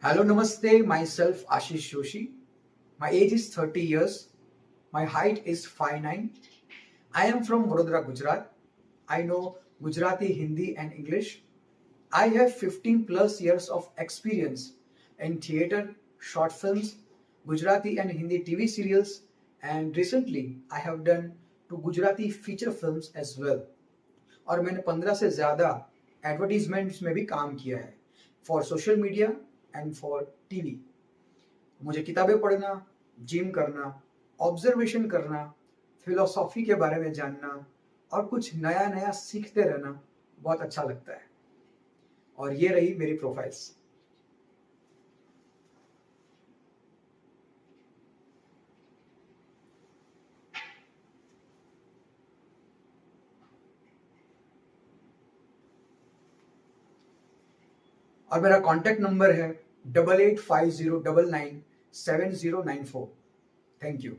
Hello, Namaste. Myself Ashish Joshi. My age is 30 years. My height is 5'9". I am from Vadodara, Gujarat. I know Gujarati, Hindi, and English. I have 15 plus years of experience in theatre, short films, Gujarati and Hindi TV serials, and recently I have done two Gujarati feature films as well. और मैंने 15 से ज़्यादा advertisements में भी काम किया है for social media and for TV. मुझे किताबें पढ़ना, जिम करना, ऑब्जर्वेशन करना, फिलोसॉफी के बारे में जानना और कुछ नया नया सीखते रहना बहुत अच्छा लगता है। और ये रही मेरी प्रोफाइल्स। और मेरा कॉन्टैक्ट नंबर है 8850997094। Thank you.